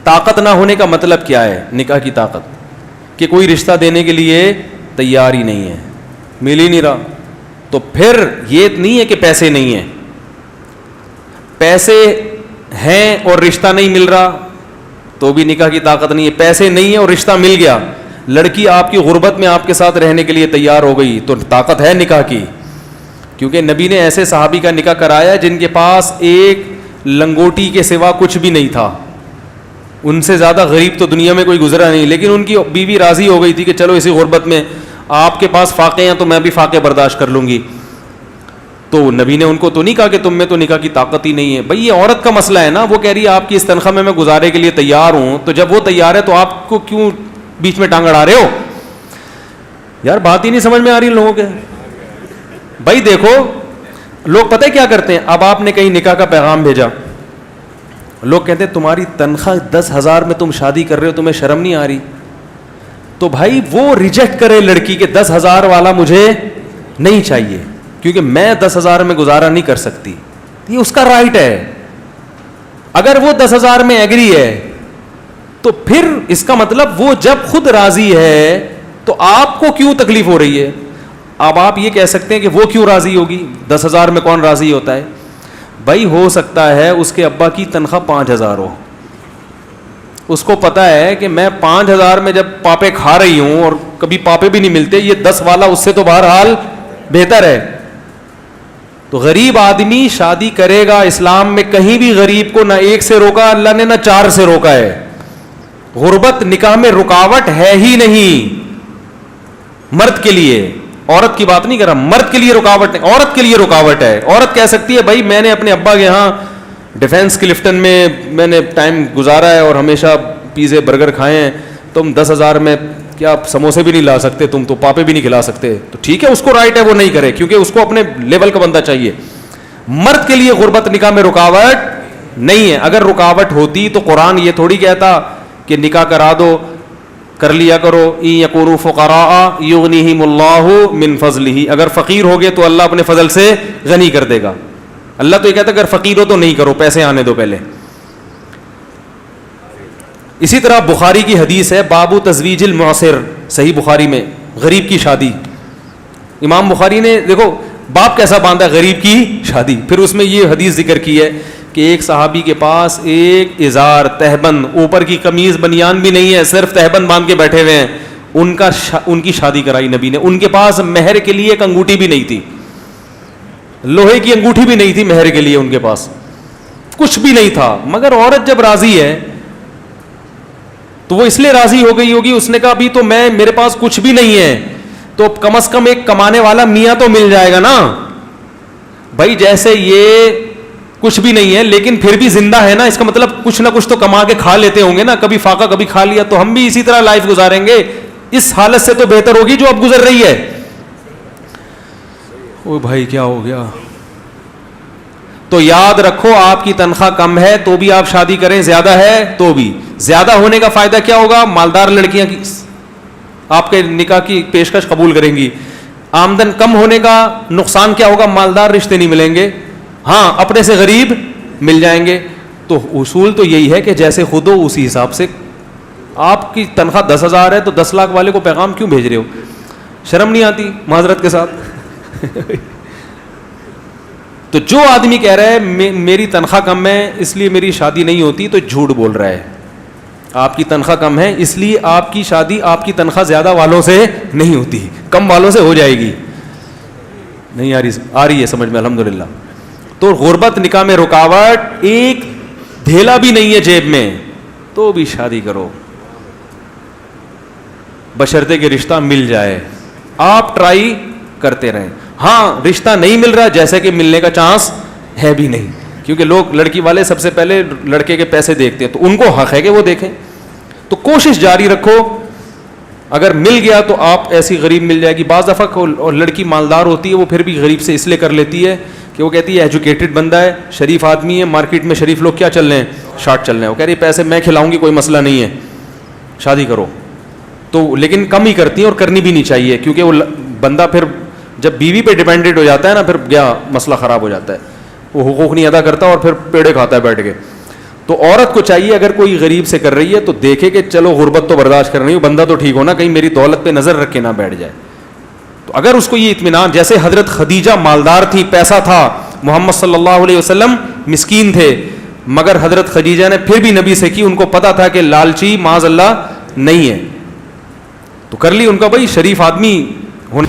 طاقت نہ ہونے کا مطلب کیا ہے نکاح کی طاقت؟ کہ کوئی رشتہ دینے کے لیے تیار ہی نہیں ہے, مل ہی نہیں رہا. تو پھر یہ نہیں ہے کہ پیسے نہیں ہیں, پیسے ہیں اور رشتہ نہیں مل رہا تو بھی نکاح کی طاقت نہیں ہے. پیسے نہیں ہے اور رشتہ مل گیا, لڑکی آپ کی غربت میں آپ کے ساتھ رہنے کے لیے تیار ہو گئی, تو طاقت ہے نکاح کی. کیونکہ نبی نے ایسے صحابی کا نکاح کرایا جن کے پاس ایک لنگوٹی کے سوا کچھ بھی نہیں تھا, ان سے زیادہ غریب تو دنیا میں کوئی گزرا نہیں, لیکن ان کی بیوی راضی ہو گئی تھی کہ چلو اسی غربت میں آپ کے پاس فاقے ہیں تو میں بھی فاقے برداشت کر لوں گی. تو نبی نے ان کو تو نہیں کہا کہ تم میں تو نکاح کی طاقت ہی نہیں ہے. بھائی یہ عورت کا مسئلہ ہے نا, وہ کہہ رہی ہے آپ کی اس تنخواہ میں گزارے کے لیے تیار ہوں, تو جب وہ تیار ہے تو آپ کو کیوں بیچ میں ٹانگ اڑا رہے ہو؟ یار بات ہی نہیں سمجھ میں آ رہی لوگوں کے. بھائی دیکھو لوگ پتہ ہے کیا کرتے ہیں, اب آپ نے کہیں نکاح کا پیغام بھیجا, لوگ کہتے ہیں تمہاری تنخواہ 10,000 میں تم شادی کر رہے ہو, تمہیں شرم نہیں آ رہی؟ تو بھائی وہ ریجیکٹ کرے لڑکی کہ 10,000 والا مجھے نہیں چاہیے کیونکہ میں 10,000 میں گزارا نہیں کر سکتی, یہ اس کا رائٹ ہے. اگر وہ 10,000 میں ایگری ہے تو پھر اس کا مطلب وہ جب خود راضی ہے تو آپ کو کیوں تکلیف ہو رہی ہے؟ اب آپ یہ کہہ سکتے ہیں کہ وہ کیوں راضی ہوگی, 10,000 میں کون راضی ہوتا ہے؟ بھائی ہو سکتا ہے اس کے ابا کی تنخواہ 5,000 ہو, اس کو پتا ہے کہ میں 5,000 میں جب پاپے کھا رہی ہوں اور کبھی پاپے بھی نہیں ملتے, یہ 10 والا اس سے تو بہرحال بہتر ہے. تو غریب آدمی شادی کرے گا, اسلام میں کہیں بھی غریب کو نہ 1 سے روکا اللہ نے نہ 4 سے روکا ہے. غربت نکاح میں رکاوٹ ہے ہی نہیں مرد کے لیے, عورت کی بات نہیں کر رہا, مرد کے لیے رکاوٹ نہیں, عورت کے لیے رکاوٹ ہے. عورت کہہ سکتی ہے بھائی میں نے اپنے ابا کے یہاں ڈیفینس کلفٹن میں نے ٹائم گزارا ہے اور ہمیشہ پیزے برگر کھائے ہیں, تم 10,000 میں کیا سموسے بھی نہیں لا سکتے, تم تو پاپے بھی نہیں کھلا سکتے, تو ٹھیک ہے اس کو رائٹ ہے وہ نہیں کرے کیونکہ اس کو اپنے لیول کا بندہ چاہیے. مرد کے لیے غربت نکاح میں رکاوٹ نہیں ہے. اگر رکاوٹ ہوتی تو قرآن یہ تھوڑی کہتا کہ نکاح کرا دو, کر لیا کرو, ان یکونوا فقراء یغنیہم اللہ من فضلہ, اگر فقیر ہوگے تو اللہ اپنے فضل سے غنی کر دے گا. اللہ تو یہ کہتا ہے اگر فقیر ہو تو نہیں کرو, پیسے آنے دو پہلے. اسی طرح بخاری کی حدیث ہے باب تزویج المعسر, صحیح بخاری میں غریب کی شادی. امام بخاری نے دیکھو باب کیسا باندھا, غریب کی شادی. پھر اس میں یہ حدیث ذکر کی ہے کہ ایک صحابی کے پاس ایک ازار تہبند, اوپر کی قمیض بنیان بھی نہیں ہے, صرف تہبند باندھ کے بیٹھے ہوئے ہیں, ان کی شادی کرائی نبی نے. ان کے پاس مہر کے لیے ایک انگوٹھی بھی نہیں تھی, لوہے کی انگوٹھی بھی نہیں تھی مہر کے لیے, ان کے پاس کچھ بھی نہیں تھا. مگر عورت جب راضی ہے تو وہ اس لیے راضی ہو گئی ہوگی, اس نے کہا ابھی تو میرے پاس کچھ بھی نہیں ہے تو کم از کم ایک کمانے والا میاں تو مل جائے گا نا. بھائی جیسے یہ کچھ بھی نہیں ہے لیکن پھر بھی زندہ ہے نا, اس کا مطلب کچھ نہ کچھ تو کما کے کھا لیتے ہوں گے نا, کبھی فاقہ کبھی کھا لیا, تو ہم بھی اسی طرح لائف گزاریں گے. اس حالت سے تو بہتر ہوگی جو اب گزر رہی ہے. او بھائی کیا ہو گیا؟ تو یاد رکھو آپ کی تنخواہ کم ہے تو بھی آپ شادی کریں, زیادہ ہے تو بھی. زیادہ ہونے کا فائدہ کیا ہوگا؟ مالدار لڑکیاں کی آپ کے نکاح کی پیشکش قبول کریں گی. آمدن کم ہونے کا نقصان کیا ہوگا؟ مالدار رشتے نہیں ملیں گے, ہاں اپنے سے غریب مل جائیں گے. تو اصول تو یہی ہے کہ جیسے خود ہو اسی حساب سے. آپ کی تنخواہ 10,000 ہے تو 10 لاکھ والے کو پیغام کیوں بھیج رہے ہو؟ شرم نہیں آتی معذرت کے ساتھ؟ تو جو آدمی کہہ رہا ہے میری تنخواہ کم ہے اس لیے میری شادی نہیں ہوتی, تو جھوٹ بول رہا ہے. آپ کی تنخواہ کم ہے اس لیے آپ کی شادی آپ کی تنخواہ زیادہ والوں سے نہیں ہوتی, کم والوں سے ہو جائے گی. نہیں آ رہی ہے سمجھ میں الحمدللہ. تو غربت نکاح میں رکاوٹ, ایک دھیلا بھی نہیں ہے جیب میں تو بھی شادی کرو, بشرطے کہ رشتہ مل جائے. آپ ٹرائی کرتے رہیں. ہاں رشتہ نہیں مل رہا, جیسے کہ ملنے کا چانس ہے بھی نہیں, کیونکہ لوگ لڑکی والے سب سے پہلے لڑکے کے پیسے دیکھتے ہیں, تو ان کو حق ہے کہ وہ دیکھیں. تو کوشش جاری رکھو, اگر مل گیا تو آپ ایسی غریب مل جائے گی. بعض دفعہ اور لڑکی مالدار ہوتی ہے وہ پھر بھی غریب سے اس لیے کر لیتی ہے کہ وہ کہتی ہے ایجوکیٹڈ بندہ ہے, شریف آدمی ہے, مارکیٹ میں شریف لوگ کیا چل رہے ہیں, شارٹ چل رہے ہیں, وہ کہہ رہی پیسے میں کھلاؤں گی کوئی مسئلہ نہیں ہے, شادی کرو. تو لیکن کم ہی کرتی ہیں اور کرنی بھی نہیں چاہیے, کیونکہ وہ بندہ پھر جب بیوی پہ ڈیپینڈنٹ ہو جاتا ہے نا, پھر گیا مسئلہ خراب ہو جاتا ہے, وہ حقوق نہیں ادا کرتا اور پھر پیڑے کھاتا ہے بیٹھ کے. تو عورت کو چاہیے اگر کوئی غریب سے کر رہی ہے تو دیکھے کہ چلو غربت تو برداشت کر رہی ہوں, بندہ تو ٹھیک ہونا, کہیں میری دولت پہ نظر رکھ کے نہ بیٹھ جائے. تو اگر اس کو یہ اطمینان, جیسے حضرت خدیجہ مالدار تھی, پیسہ تھا, محمد صلی اللہ علیہ وسلم مسکین تھے, مگر حضرت خدیجہ نے پھر بھی نبی سے کی, ان کو پتا تھا کہ لالچی معاذ اللہ نہیں ہے, تو کر لی ان کا بھائی شریف آدمی ہونے.